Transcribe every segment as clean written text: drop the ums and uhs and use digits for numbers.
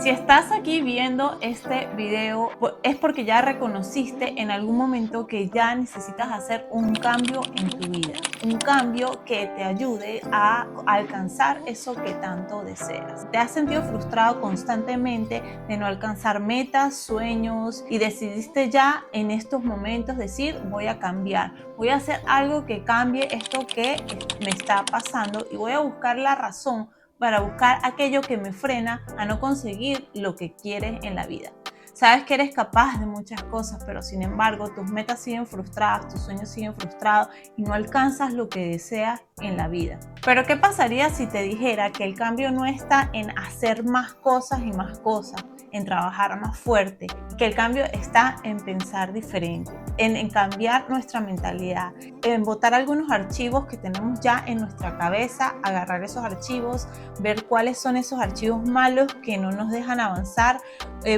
Si estás aquí viendo este video, es porque ya reconociste en algún momento que ya necesitas hacer un cambio en tu vida, un cambio que te ayude a alcanzar eso que tanto deseas. Te has sentido frustrado constantemente de no alcanzar metas, sueños y decidiste ya en estos momentos decir voy a cambiar, voy a hacer algo que cambie esto que me está pasando y voy a buscar la razón para buscar aquello que me frena a no conseguir lo que quieres en la vida. Sabes que eres capaz de muchas cosas, pero sin embargo tus metas siguen frustradas, tus sueños siguen frustrados y no alcanzas lo que deseas en la vida. Pero ¿qué pasaría si te dijera que el cambio no está en hacer más cosas y más cosas, en trabajar más fuerte, y que el cambio está en pensar diferente, en cambiar nuestra mentalidad, en botar algunos archivos que tenemos ya en nuestra cabeza, agarrar esos archivos, ver cuáles son esos archivos malos que no nos dejan avanzar,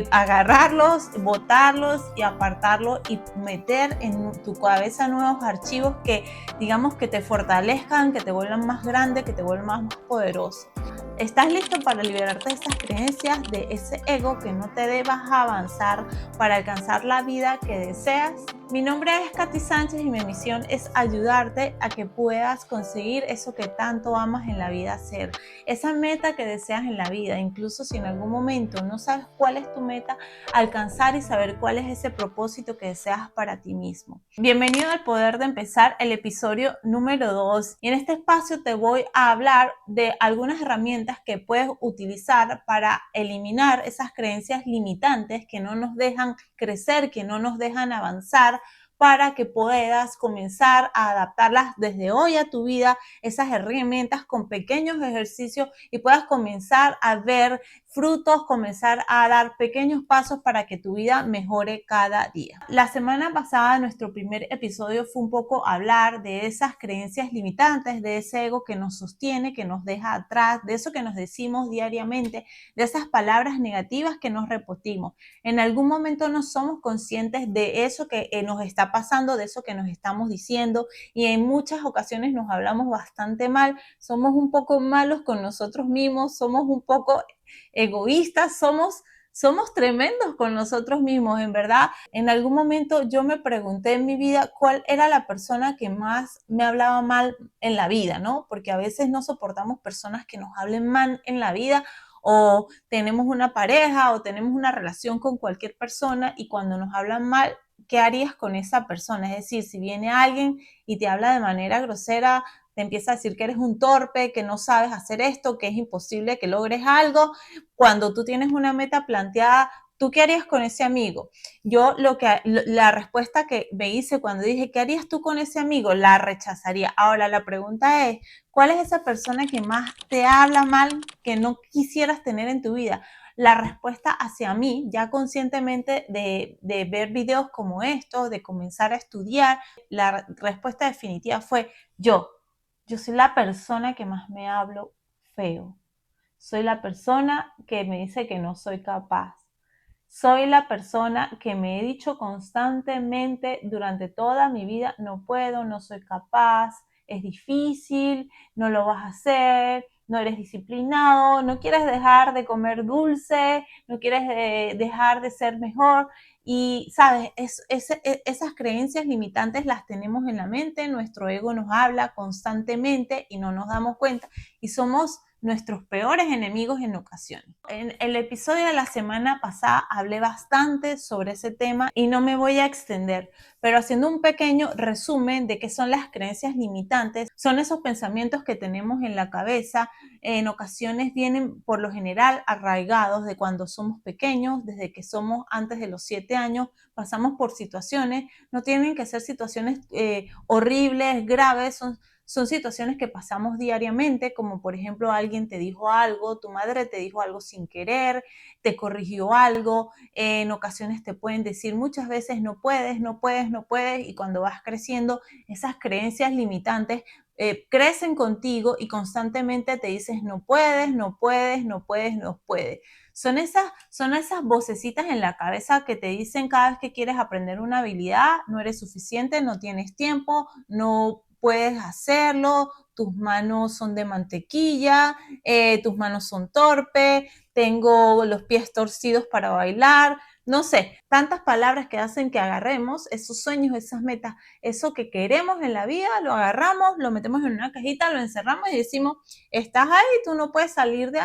agarrarlos, botarlos y apartarlos y meter en tu cabeza nuevos archivos que digamos que te fortalezcan, que te vuelvan más grande, que te vuelvan más poderoso. ¿Estás listo para liberarte de esas creencias, de ese ego que no te dejas avanzar para alcanzar la vida que deseas? Mi nombre es Katy Sánchez y mi misión es ayudarte a que puedas conseguir eso que tanto amas en la vida hacer, esa meta que deseas en la vida, incluso si en algún momento no sabes cuál es tu meta, alcanzar y saber cuál es ese propósito que deseas para ti mismo. Bienvenido al Poder de Empezar, el episodio número 2, y en este espacio te voy a hablar de algunas herramientas que puedes utilizar para eliminar esas creencias limitantes que no nos dejan crecer, que no nos dejan avanzar, para que puedas comenzar a adaptarlas desde hoy a tu vida, esas herramientas con pequeños ejercicios y puedas comenzar a ver frutos, comenzar a dar pequeños pasos para que tu vida mejore cada día. La semana pasada nuestro primer episodio fue un poco hablar de esas creencias limitantes, de ese ego que nos sostiene, que nos deja atrás, de eso que nos decimos diariamente, de esas palabras negativas que nos repetimos. En algún momento no somos conscientes de eso que nos está pasando, de eso que nos estamos diciendo, y en muchas ocasiones nos hablamos bastante mal, somos un poco malos con nosotros mismos, somos un poco egoístas, somos tremendos con nosotros mismos, en verdad. En algún momento yo me pregunté en mi vida cuál era la persona que más me hablaba mal en la vida, ¿no? Porque a veces no soportamos personas que nos hablen mal en la vida, o tenemos una pareja o tenemos una relación con cualquier persona y cuando nos hablan mal, ¿qué harías con esa persona? Es decir, si viene alguien y te habla de manera grosera, te empieza a decir que eres un torpe, que no sabes hacer esto, que es imposible que logres algo, cuando tú tienes una meta planteada, ¿tú qué harías con ese amigo? Yo la respuesta que me hice cuando dije, ¿qué harías tú con ese amigo? La rechazaría. Ahora la pregunta es, ¿cuál es esa persona que más te habla mal, que no quisieras tener en tu vida? La respuesta hacia mí, ya conscientemente de ver videos como estos, de comenzar a estudiar, la respuesta definitiva fue yo. Yo soy la persona que más me hablo feo. Soy la persona que me dice que no soy capaz. Soy la persona que me he dicho constantemente durante toda mi vida, no puedo, no soy capaz, es difícil, no lo vas a hacer, no eres disciplinado, no quieres dejar de comer dulce, no quieres dejar de ser mejor. Y, ¿sabes? Esas creencias limitantes las tenemos en la mente, nuestro ego nos habla constantemente y no nos damos cuenta y somos nuestros peores enemigos en ocasiones. En el episodio de la semana pasada hablé bastante sobre ese tema y no me voy a extender, pero haciendo un pequeño resumen de qué son las creencias limitantes, son esos pensamientos que tenemos en la cabeza, en ocasiones vienen por lo general arraigados de cuando somos pequeños, desde que somos antes de los 7 años, pasamos por situaciones, no tienen que ser situaciones horribles, graves, son situaciones que pasamos diariamente, como por ejemplo alguien te dijo algo, tu madre te dijo algo sin querer, te corrigió algo, en ocasiones te pueden decir muchas veces no puedes, no puedes, no puedes, y cuando vas creciendo esas creencias limitantes crecen contigo y constantemente te dices no puedes, no puedes, no puedes, no puedes. Son esas vocecitas en la cabeza que te dicen cada vez que quieres aprender una habilidad, no eres suficiente, no tienes tiempo, no puedes hacerlo, tus manos son de mantequilla, tus manos son torpes, tengo los pies torcidos para bailar, no sé, tantas palabras que hacen que agarremos esos sueños, esas metas, eso que queremos en la vida, lo agarramos, lo metemos en una cajita, lo encerramos y decimos, estás ahí, tú no puedes salir de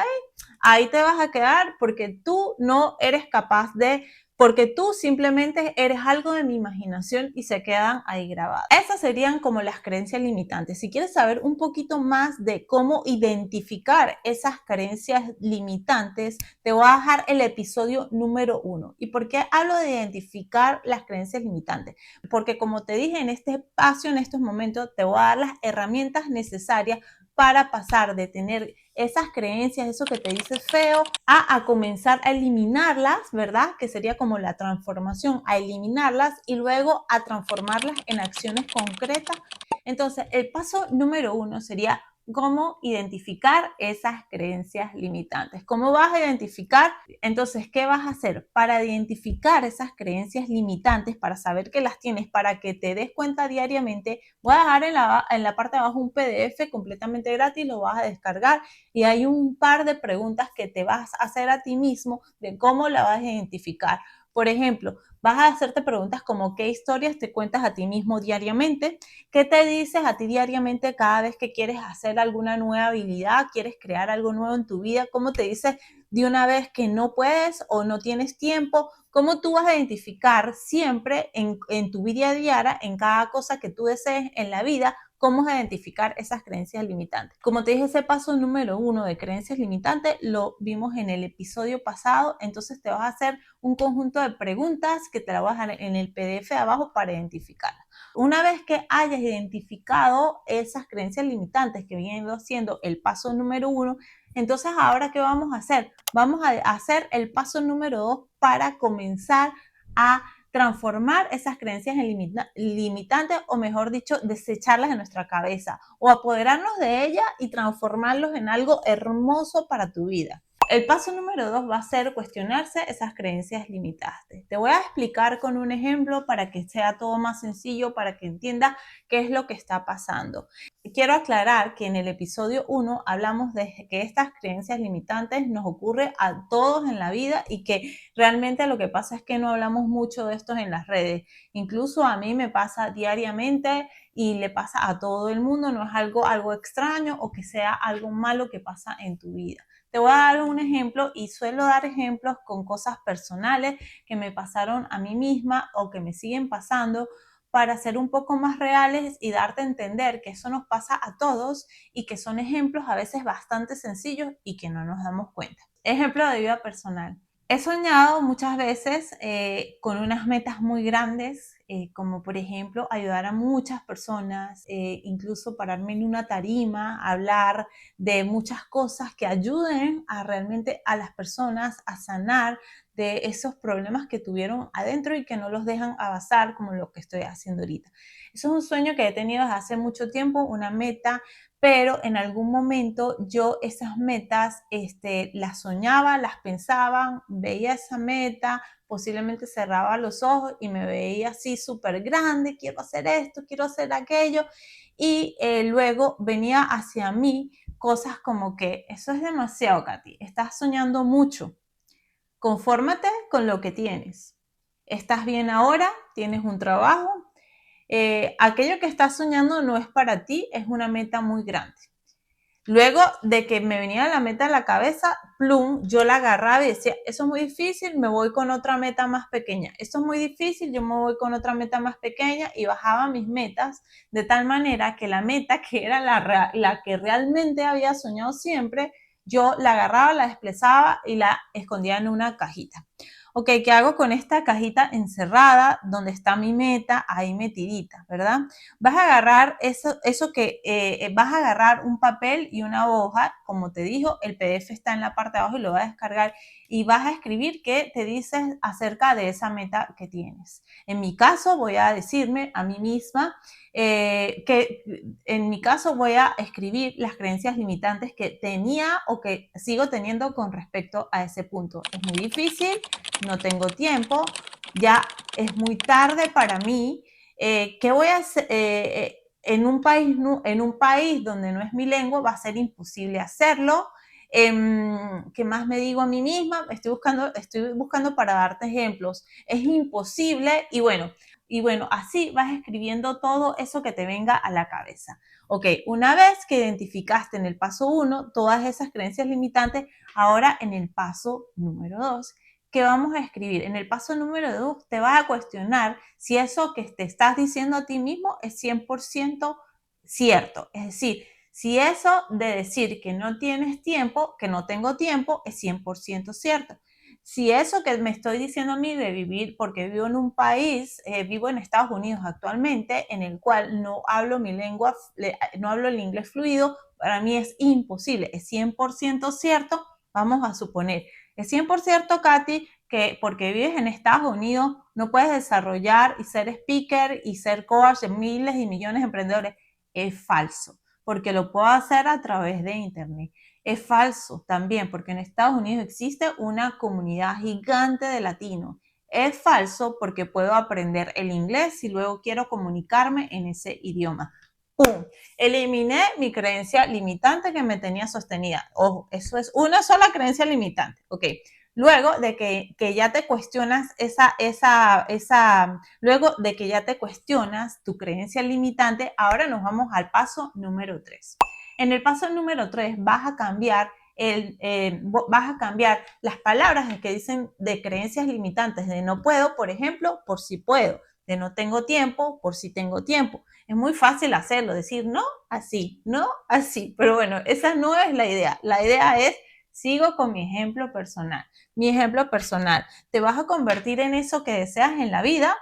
ahí te vas a quedar porque tú no eres capaz de, porque tú simplemente eres algo de mi imaginación y se quedan ahí grabadas. Esas serían como las creencias limitantes. Si quieres saber un poquito más de cómo identificar esas creencias limitantes, te voy a dejar el episodio número 1. ¿Y por qué hablo de identificar las creencias limitantes? Porque como te dije en este espacio, en estos momentos, te voy a dar las herramientas necesarias para pasar de tener esas creencias, eso que te dice feo, a comenzar a eliminarlas, ¿verdad? Que sería como la transformación, a eliminarlas y luego a transformarlas en acciones concretas. Entonces, el paso número 1 sería cómo identificar esas creencias limitantes. ¿Cómo vas a identificar? Entonces, ¿qué vas a hacer? Para identificar esas creencias limitantes, para saber que las tienes, para que te des cuenta diariamente, voy a dejar en la parte de abajo un PDF completamente gratis, lo vas a descargar y hay un par de preguntas que te vas a hacer a ti mismo de cómo la vas a identificar. Por ejemplo, vas a hacerte preguntas como qué historias te cuentas a ti mismo diariamente, qué te dices a ti diariamente cada vez que quieres hacer alguna nueva habilidad, quieres crear algo nuevo en tu vida, cómo te dices de una vez que no puedes o no tienes tiempo, cómo tú vas a identificar siempre en tu vida diaria, en cada cosa que tú desees en la vida, cómo identificar esas creencias limitantes. Como te dije, ese paso número 1 de creencias limitantes lo vimos en el episodio pasado, entonces te vas a hacer un conjunto de preguntas que te la voy a dejar en el PDF de abajo para identificarlas. Una vez que hayas identificado esas creencias limitantes que vienen siendo el paso número 1, entonces ahora ¿qué vamos a hacer? Vamos a hacer el paso número 2 para comenzar a transformar esas creencias en limitantes o mejor dicho, desecharlas de nuestra cabeza o apoderarnos de ellas y transformarlos en algo hermoso para tu vida. El paso número 2 va a ser cuestionarse esas creencias limitantes. Te voy a explicar con un ejemplo para que sea todo más sencillo, para que entiendas qué es lo que está pasando. Quiero aclarar que en el episodio 1 hablamos de que estas creencias limitantes nos ocurren a todos en la vida y que realmente lo que pasa es que no hablamos mucho de esto en las redes. Incluso a mí me pasa diariamente y le pasa a todo el mundo, no es algo extraño o que sea algo malo que pasa en tu vida. Te voy a dar un ejemplo y suelo dar ejemplos con cosas personales que me pasaron a mí misma o que me siguen pasando para ser un poco más reales y darte a entender que eso nos pasa a todos y que son ejemplos a veces bastante sencillos y que no nos damos cuenta. Ejemplo de vida personal. He soñado muchas veces con unas metas muy grandes, como por ejemplo ayudar a muchas personas, incluso pararme en una tarima, hablar de muchas cosas que ayuden a realmente a las personas a sanar de esos problemas que tuvieron adentro y que no los dejan avanzar como lo que estoy haciendo ahorita. Eso es un sueño que he tenido desde hace mucho tiempo, una meta, pero en algún momento yo esas metas las soñaba, las pensaba, veía esa meta, posiblemente cerraba los ojos y me veía así súper grande, quiero hacer esto, quiero hacer aquello, y luego venía hacia mí cosas como que eso es demasiado, Katy, estás soñando mucho, confórmate con lo que tienes, estás bien ahora, tienes un trabajo, aquello que estás soñando no es para ti, es una meta muy grande. Luego de que me venía la meta en la cabeza, plum, yo la agarraba y decía, eso es muy difícil, me voy con otra meta más pequeña. Esto es muy difícil, yo me voy con otra meta más pequeña y bajaba mis metas de tal manera que la meta, que era la que realmente había soñado siempre, yo la agarraba, la desplazaba y la escondía en una cajita. Ok, ¿qué hago con esta cajita encerrada donde está mi meta ahí metidita, verdad? Vas a agarrar vas a agarrar un papel y una hoja, como te dijo, el PDF está en la parte de abajo y lo vas a descargar y vas a escribir qué te dices acerca de esa meta que tienes. En mi caso voy a decirme a mí misma que en mi caso voy a escribir las creencias limitantes que tenía o que sigo teniendo con respecto a ese punto. Es muy difícil, no tengo tiempo, ya es muy tarde para mí. ¿Qué voy a hacer? en un país donde no es mi lengua va a ser imposible hacerlo. ¿Qué más me digo a mí misma? Estoy buscando para darte ejemplos. Es imposible y bueno, así vas escribiendo todo eso que te venga a la cabeza. Ok, una vez que identificaste en el paso 1 todas esas creencias limitantes, ahora en el paso número 2, ¿qué vamos a escribir? En el paso número 2 te vas a cuestionar si eso que te estás diciendo a ti mismo es 100% cierto. Es decir, si eso de decir que no tienes tiempo, que no tengo tiempo, es 100% cierto. Si eso que me estoy diciendo a mí de vivir, porque vivo en un país, vivo en Estados Unidos actualmente, en el cual no hablo mi lengua, no hablo el inglés fluido, para mí es imposible, es 100% cierto, vamos a suponer. Es 100% Katy, que porque vives en Estados Unidos no puedes desarrollar y ser speaker y ser coach de miles y millones de emprendedores. Es falso, porque lo puedo hacer a través de internet. Es falso también, porque en Estados Unidos existe una comunidad gigante de latinos. Es falso porque puedo aprender el inglés si luego quiero comunicarme en ese idioma. ¡Pum! Eliminé mi creencia limitante que me tenía sostenida. Ojo, eso es una sola creencia limitante. Ok. Luego de que ya te cuestionas luego de que ya te cuestionas tu creencia limitante, ahora nos vamos al paso número 3. En el paso número 3 vas a cambiar las palabras que dicen de creencias limitantes, de no puedo, por ejemplo, por si puedo, de no tengo tiempo, por si tengo tiempo. Es muy fácil hacerlo, decir no así, no así, pero bueno, esa no es la idea. La idea es, sigo con mi ejemplo personal. Mi ejemplo personal, te vas a convertir en eso que deseas en la vida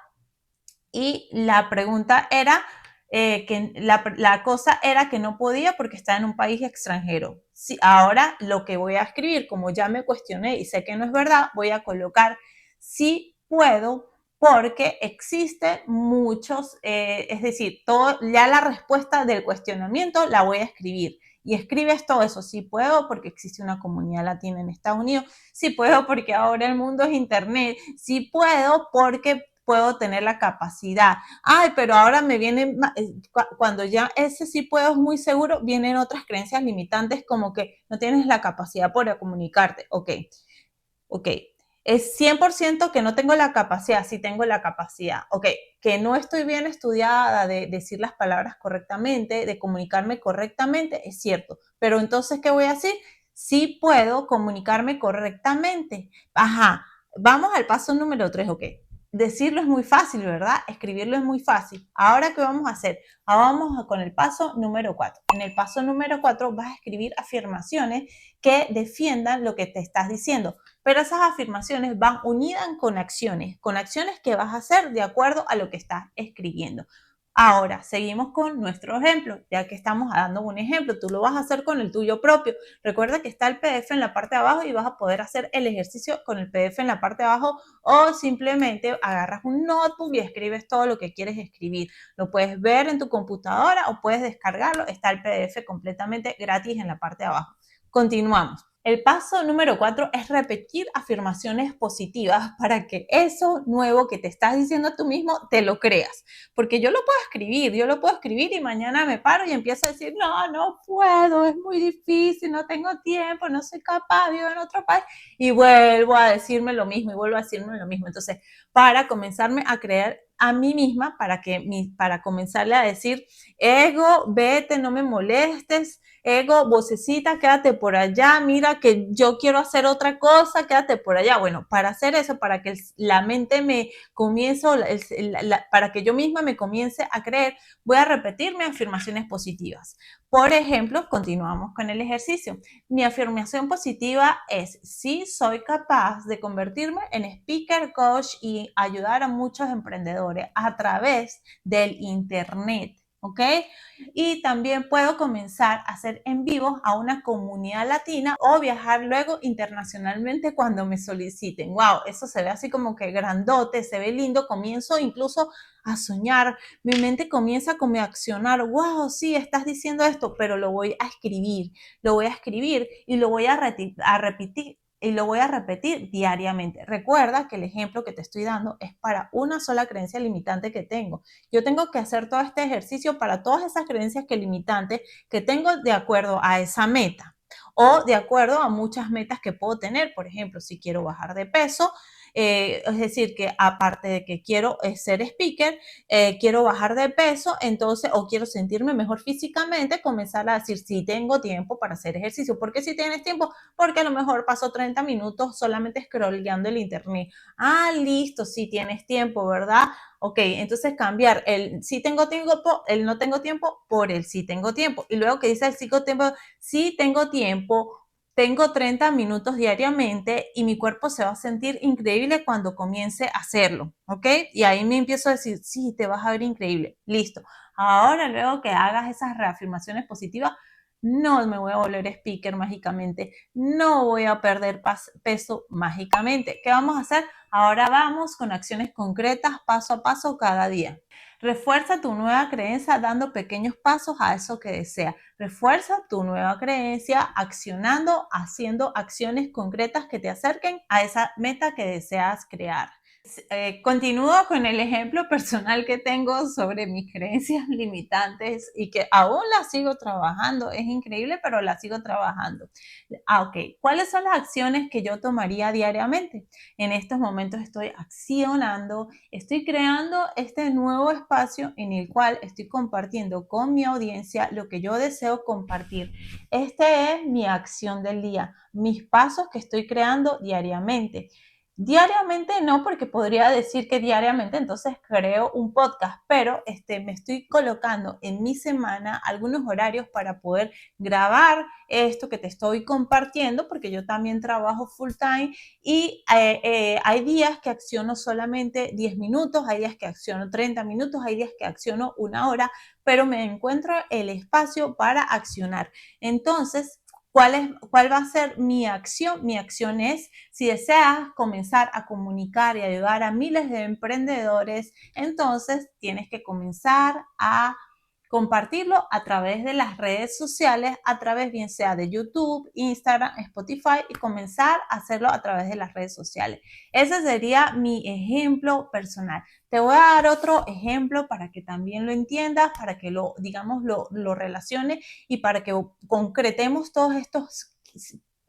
y la pregunta era, que la cosa era que no podía porque estaba en un país extranjero. Sí, ahora lo que voy a escribir, como ya me cuestioné y sé que no es verdad, voy a colocar sí puedo porque existen muchos, es decir, ya la respuesta del cuestionamiento la voy a escribir. Y escribes todo eso, sí puedo porque existe una comunidad latina en Estados Unidos, sí puedo porque ahora el mundo es internet, sí puedo porque puedo tener la capacidad. Ay, pero ahora me viene, cuando ya ese sí puedo es muy seguro, vienen otras creencias limitantes como que no tienes la capacidad para comunicarte. Ok. Es 100% que no tengo la capacidad, sí tengo la capacidad. Ok, que no estoy bien estudiada de decir las palabras correctamente, de comunicarme correctamente, es cierto. Pero entonces, ¿qué voy a decir? Sí puedo comunicarme correctamente. Ajá, vamos al paso número 3, ok. Decirlo es muy fácil, ¿verdad? Escribirlo es muy fácil. Ahora, ¿qué vamos a hacer? Ahora vamos con el paso número 4. En el paso número 4 vas a escribir afirmaciones que defiendan lo que te estás diciendo. Pero esas afirmaciones van unidas con acciones que vas a hacer de acuerdo a lo que estás escribiendo. Ahora, seguimos con nuestro ejemplo, ya que estamos dando un ejemplo, tú lo vas a hacer con el tuyo propio. Recuerda que está el PDF en la parte de abajo y vas a poder hacer el ejercicio con el PDF en la parte de abajo o simplemente agarras un notebook y escribes todo lo que quieres escribir. Lo puedes ver en tu computadora o puedes descargarlo, está el PDF completamente gratis en la parte de abajo. Continuamos. El paso número 4 es repetir afirmaciones positivas para que eso nuevo que te estás diciendo tú mismo te lo creas. Porque yo lo puedo escribir y mañana me paro y empiezo a decir, no, no puedo, es muy difícil, no tengo tiempo, no soy capaz, vivo en otro país y vuelvo a decirme lo mismo y vuelvo a decirme lo mismo. Entonces, para comenzarme a creer a mí misma, para comenzarle a decir, ego, vete, no me molestes, ego, vocecita, quédate por allá, mira que yo quiero hacer otra cosa, quédate por allá. Bueno, para hacer eso, para que la mente me comience, para que yo misma me comience a creer, voy a repetirme afirmaciones positivas. Por ejemplo, continuamos con el ejercicio. Mi afirmación positiva es, sí soy capaz de convertirme en speaker, coach y ayudar a muchos emprendedores a través del internet. ¿Ok? Y también puedo comenzar a hacer en vivos a una comunidad latina o viajar luego internacionalmente cuando me soliciten. ¡Wow! Eso se ve así como que grandote, se ve lindo. Comienzo incluso a soñar. Mi mente comienza como a accionar. ¡Wow! Sí, estás diciendo esto, pero lo voy a escribir. Lo voy a escribir y lo voy a repetir y lo voy a repetir diariamente. Recuerda que el ejemplo que te estoy dando es para una sola creencia limitante que tengo. Yo tengo que hacer todo este ejercicio para todas esas creencias limitantes que tengo de acuerdo a esa meta o de acuerdo a muchas metas que puedo tener. Por ejemplo, si quiero bajar de peso, es decir, que aparte de que quiero ser speaker, quiero bajar de peso, entonces, o quiero sentirme mejor físicamente, comenzar a decir si tengo tiempo para hacer ejercicio. ¿Por qué si tienes tiempo? Porque a lo mejor paso 30 minutos solamente scrolleando el internet. Ah, listo, si tienes tiempo, ¿verdad? Ok, entonces cambiar el sí tengo tiempo, el no tengo tiempo por el sí tengo tiempo. Y luego que dice el sí tengo tiempo, tengo 30 minutos diariamente y mi cuerpo se va a sentir increíble cuando comience a hacerlo, ¿ok? Y ahí me empiezo a decir, sí, te vas a ver increíble, listo. Ahora, luego que hagas esas reafirmaciones positivas, no me voy a volver speaker mágicamente, no voy a perder peso mágicamente. ¿Qué vamos a hacer? Ahora vamos con acciones concretas, paso a paso, cada día. Refuerza tu nueva creencia dando pequeños pasos a eso que deseas. Refuerza tu nueva creencia accionando, haciendo acciones concretas que te acerquen a esa meta que deseas crear. Continúo con el ejemplo personal que tengo sobre mis creencias limitantes y que aún las sigo trabajando. Es increíble, pero las sigo trabajando. Ok. ¿Cuáles son las acciones que yo tomaría diariamente? En estos momentos estoy accionando, estoy creando este nuevo espacio en el cual estoy compartiendo con mi audiencia lo que yo deseo compartir. Esta es mi acción del día, mis pasos que estoy creando diariamente. Diariamente no, porque podría decir que diariamente entonces creo un podcast, pero me estoy colocando en mi semana algunos horarios para poder grabar esto que te estoy compartiendo, porque yo también trabajo full time y hay días que acciono solamente 10 minutos, hay días que acciono 30 minutos, hay días que acciono una hora, pero me encuentro el espacio para accionar. Entonces, ¿cuál va a ser mi acción? Mi acción es, si deseas comenzar a comunicar y ayudar a miles de emprendedores, entonces tienes que comenzar a compartirlo a través de las redes sociales, a través bien sea de YouTube, Instagram, Spotify y comenzar a hacerlo a través de las redes sociales. Ese sería mi ejemplo personal. Te voy a dar otro ejemplo para que también lo entiendas, para que digamos, lo relaciones y para que concretemos todos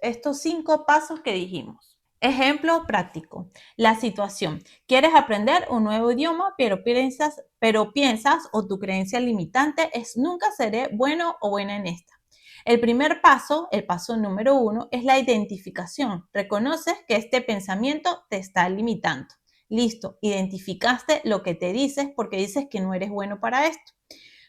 estos 5 pasos que dijimos. Ejemplo práctico. La situación. Quieres aprender un nuevo idioma, pero piensas o tu creencia limitante es nunca seré bueno o buena en esta. El primer paso, el paso número 1, es la identificación. Reconoces que este pensamiento te está limitando. Listo, identificaste lo que te dices porque dices que no eres bueno para esto.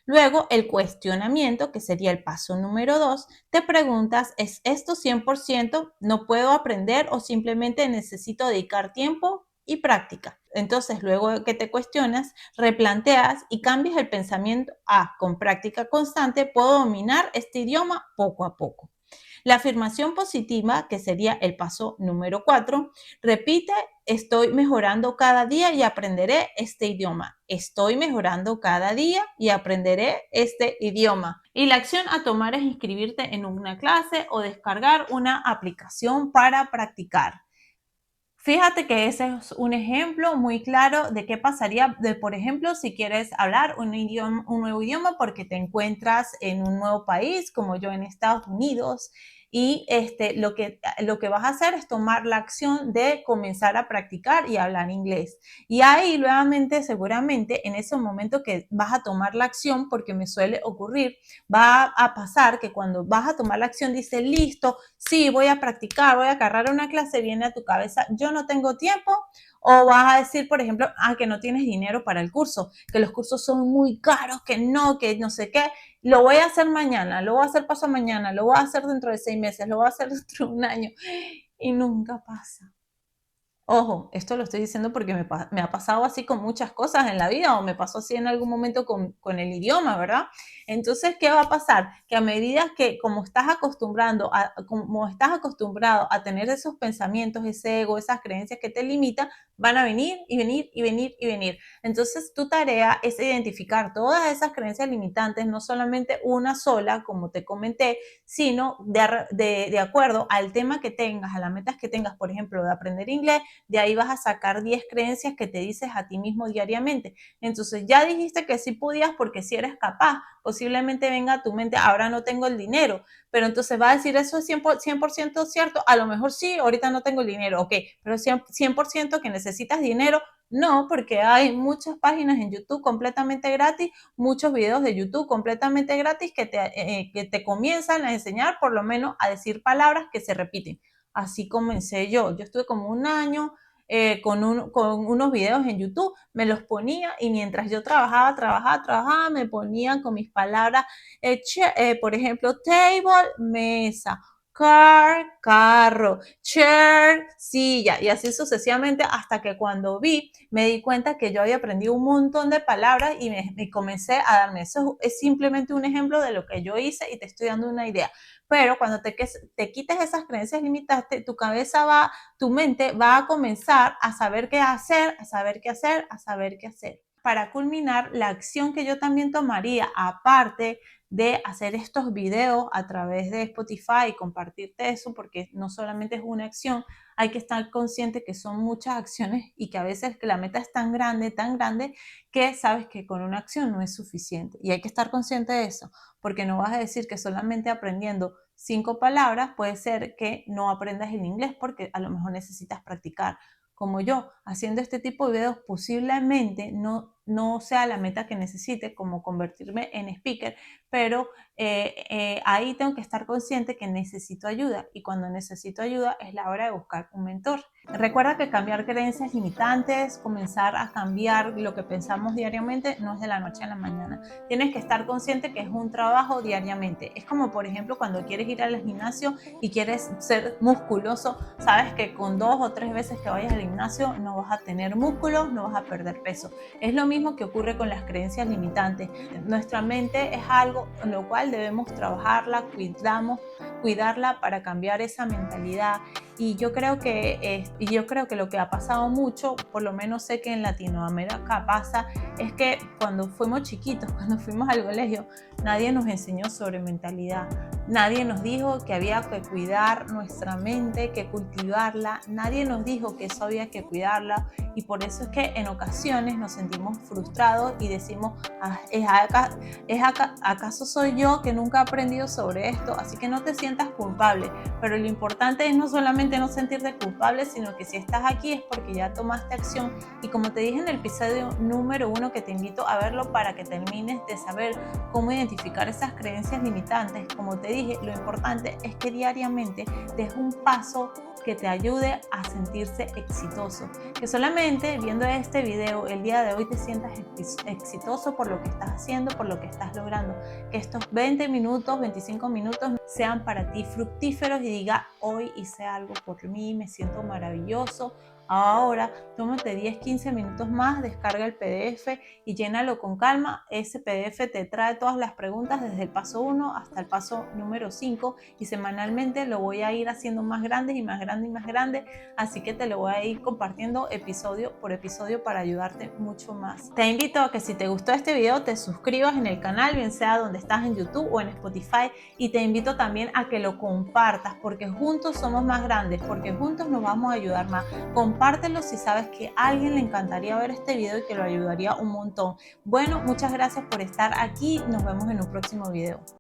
Luego, el cuestionamiento, que sería el paso número 2, te preguntas, ¿es esto 100%? ¿No puedo aprender o simplemente necesito dedicar tiempo y práctica? Entonces, luego que te cuestionas, replanteas y cambias el pensamiento a, con práctica constante, puedo dominar este idioma poco a poco. La afirmación positiva, que sería el paso número 4, repite, estoy mejorando cada día y aprenderé este idioma. Estoy mejorando cada día y aprenderé este idioma. Y la acción a tomar es inscribirte en una clase o descargar una aplicación para practicar. Fíjate que ese es un ejemplo muy claro de qué pasaría, por ejemplo, si quieres hablar un nuevo idioma porque te encuentras en un nuevo país, como yo en Estados Unidos, y lo que vas a hacer es tomar la acción de comenzar a practicar y hablar inglés. Y ahí, nuevamente, seguramente, en ese momento que vas a tomar la acción, porque me suele ocurrir, va a pasar que cuando vas a tomar la acción, dices, listo, sí, voy a practicar, voy a agarrar una clase, viene a tu cabeza, yo no tengo tiempo, o vas a decir, por ejemplo, que no tienes dinero para el curso, que los cursos son muy caros, que no sé qué, lo voy a hacer mañana, lo voy a hacer paso mañana, lo voy a hacer dentro de 6 meses, lo voy a hacer dentro de un año, y nunca pasa. Ojo, esto lo estoy diciendo porque me ha pasado así con muchas cosas en la vida o me pasó así en algún momento con el idioma, ¿verdad? Entonces, ¿qué va a pasar? Que a medida que como estás acostumbrado a tener esos pensamientos, ese ego, esas creencias que te limitan, van a venir y venir y venir y venir. Entonces, tu tarea es identificar todas esas creencias limitantes, no solamente una sola, como te comenté, sino de acuerdo al tema que tengas, a las metas que tengas, por ejemplo, de aprender inglés, de ahí vas a sacar 10 creencias que te dices a ti mismo diariamente. Entonces ya dijiste que sí podías porque si eres capaz, posiblemente venga a tu mente, ahora no tengo el dinero, pero entonces va a decir, eso es 100% cierto, a lo mejor sí, ahorita no tengo el dinero, ok, pero 100% que necesitas dinero, no, porque hay muchas páginas en YouTube completamente gratis, muchos videos de YouTube completamente gratis que te comienzan a enseñar por lo menos a decir palabras que se repiten. Así comencé yo. Yo estuve como un año con unos videos en YouTube, me los ponía y mientras yo trabajaba, me ponía con mis palabras, por ejemplo, table, mesa, car, carro, chair, silla, y así sucesivamente hasta que cuando me di cuenta que yo había aprendido un montón de palabras y me comencé a darme. Eso es simplemente un ejemplo de lo que yo hice y te estoy dando una idea. Pero cuando te quites esas creencias limitaste, tu mente va a comenzar a saber qué hacer, a saber qué hacer, a saber qué hacer. Para culminar, la acción que yo también tomaría, aparte de hacer estos videos a través de Spotify y compartirte eso, porque no solamente es una acción, hay que estar consciente que son muchas acciones y que a veces la meta es tan grande, que sabes que con una acción no es suficiente. Y hay que estar consciente de eso, porque no vas a decir que solamente aprendiendo 5 palabras puede ser que no aprendas el inglés porque a lo mejor necesitas practicar. Como yo, haciendo este tipo de videos posiblemente no sea la meta que necesite, como convertirme en speaker, pero ahí tengo que estar consciente que necesito ayuda y cuando necesito ayuda es la hora de buscar un mentor. Recuerda que cambiar creencias limitantes, comenzar a cambiar lo que pensamos diariamente, no es de la noche a la mañana. Tienes que estar consciente que es un trabajo diariamente. Es como, por ejemplo, cuando quieres ir al gimnasio y quieres ser musculoso, sabes que con 2 o 3 veces que vayas al gimnasio no vas a tener músculos, no vas a perder peso. Es lo mismo que ocurre con las creencias limitantes. Nuestra mente es algo en lo cual debemos trabajarla, cuidarla para cambiar esa mentalidad. Y yo creo que lo que ha pasado mucho, por lo menos sé que en Latinoamérica pasa, es que cuando fuimos chiquitos, cuando fuimos al colegio, nadie nos enseñó sobre mentalidad. Nadie nos dijo que había que cuidar nuestra mente, que cultivarla. Nadie nos dijo que eso había que cuidarla. Y por eso es que en ocasiones nos sentimos frustrados y decimos, ¿acaso soy yo que nunca he aprendido sobre esto? Así que no te sientas culpable. Pero lo importante es no solamente no sentirte culpable, sino que si estás aquí es porque ya tomaste acción. Y como te dije en el episodio número 1, que te invito a verlo para que termines de saber cómo identificar esas creencias limitantes, como te dije, lo importante es que diariamente des un paso que te ayude a sentirse exitoso. Que solamente viendo este video el día de hoy te sientas exitoso por lo que estás haciendo, por lo que estás logrando. Que estos 20 minutos, 25 minutos sean para ti fructíferos y diga, hoy hice algo por mí, me siento maravilloso. Ahora, tómate 10-15 minutos más, descarga el PDF y llénalo con calma. Ese PDF te trae todas las preguntas desde el paso 1 hasta el paso número 5 y semanalmente lo voy a ir haciendo más grande y más grande y más grande. Así que te lo voy a ir compartiendo episodio por episodio para ayudarte mucho más. Te invito a que si te gustó este video te suscribas en el canal, bien sea donde estás en YouTube o en Spotify, y te invito también a que lo compartas porque juntos somos más grandes, porque juntos nos vamos a ayudar más. Compártelo si sabes que a alguien le encantaría ver este video y que lo ayudaría un montón. Bueno, muchas gracias por estar aquí. Nos vemos en un próximo video.